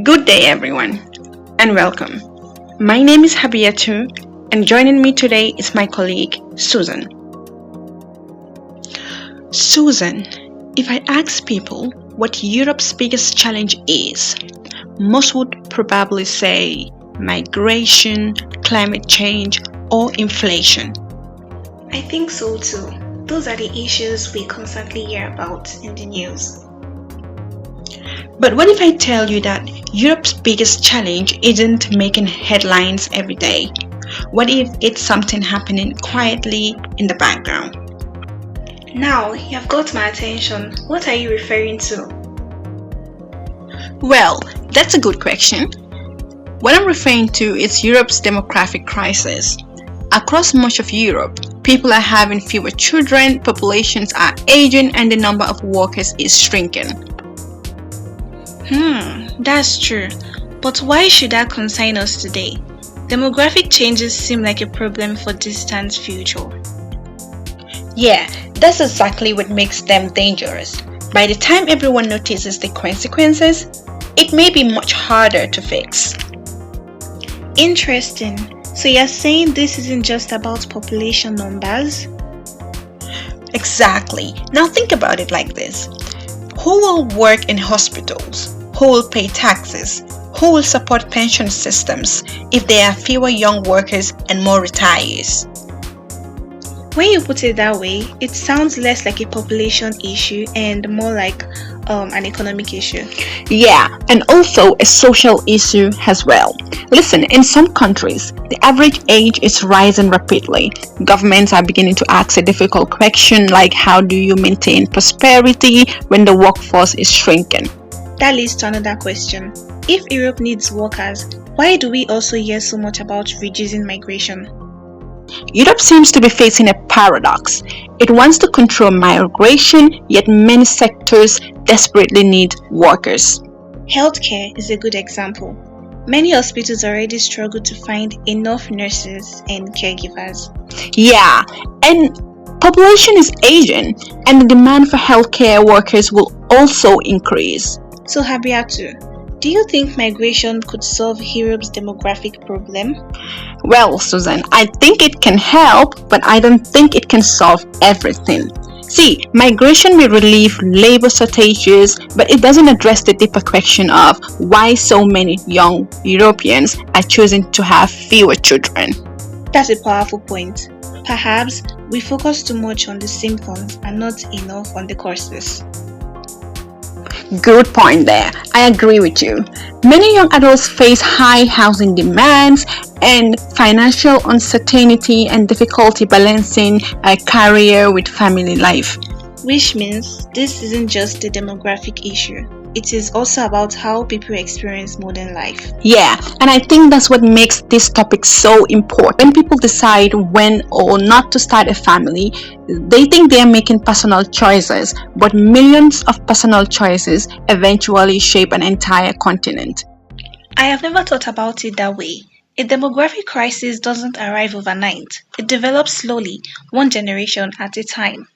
Good day, everyone, and welcome. My name is Habiatu, and joining me today is my colleague, Susan. Susan, if I ask people what Europe's biggest challenge is, most would probably say migration, climate change, or inflation. I think so too. Those are the issues we constantly hear about in the news. But what if I tell you that Europe's biggest challenge isn't making headlines every day? What if it's something happening quietly in the background? Now, you've got my attention. What are you referring to? Well, that's a good question. What I'm referring to is Europe's demographic crisis. Across much of Europe, people are having fewer children, populations are aging, and the number of workers is shrinking. That's true. But why should that concern us today? Demographic changes seem like a problem for distant future. Yeah, that's exactly what makes them dangerous. By the time everyone notices the consequences, it may be much harder to fix. Interesting. So you're saying this isn't just about population numbers? Exactly. Now think about it like this. Who will work in hospitals? Who will pay taxes? Who will support pension systems if there are fewer young workers and more retirees? When you put it that way, it sounds less like a population issue and more like an economic issue. Yeah, and also a social issue as well. Listen, in some countries, the average age is rising rapidly. Governments are beginning to ask a difficult question like how do you maintain prosperity when the workforce is shrinking? That leads to another question. If Europe needs workers, why do we also hear so much about reducing migration? Europe seems to be facing a paradox. It wants to control migration, yet many sectors desperately need workers. Healthcare is a good example. Many hospitals already struggle to find enough nurses and caregivers. Yeah, and population is aging, and the demand for healthcare workers will also increase. So Habiatu, do you think migration could solve Europe's demographic problem? Well, Susan, I think it can help, but I don't think it can solve everything. See, migration may relieve labor shortages, but it doesn't address the deeper question of why so many young Europeans are choosing to have fewer children. That's a powerful point. Perhaps we focus too much on the symptoms and not enough on the causes. Good point there. I agree with you. Many young adults face high housing demands and financial uncertainty and difficulty balancing a career with family life. Which means this isn't just a demographic issue. It is also about how people experience modern life. Yeah, and I think that's what makes this topic so important. When people decide when or not to start a family, they think they are making personal choices, but millions of personal choices eventually shape an entire continent. I have never thought about it that way. A demographic crisis doesn't arrive overnight. It develops slowly, one generation at a time.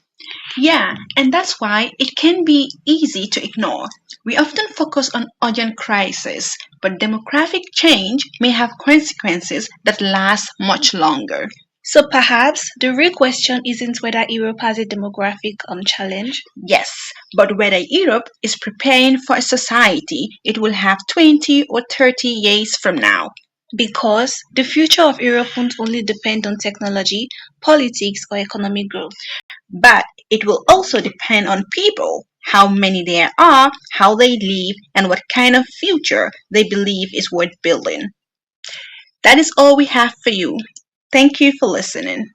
Yeah, and that's why it can be easy to ignore. We often focus on urgent crises, but demographic change may have consequences that last much longer. So perhaps the real question isn't whether Europe has a demographic challenge. Yes, but whether Europe is preparing for a society it will have 20 or 30 years from now. Because the future of Europe won't only depend on technology, politics, or economic growth. But it will also depend on people, how many there are, how they live, and what kind of future they believe is worth building. That is all we have for you. Thank you for listening.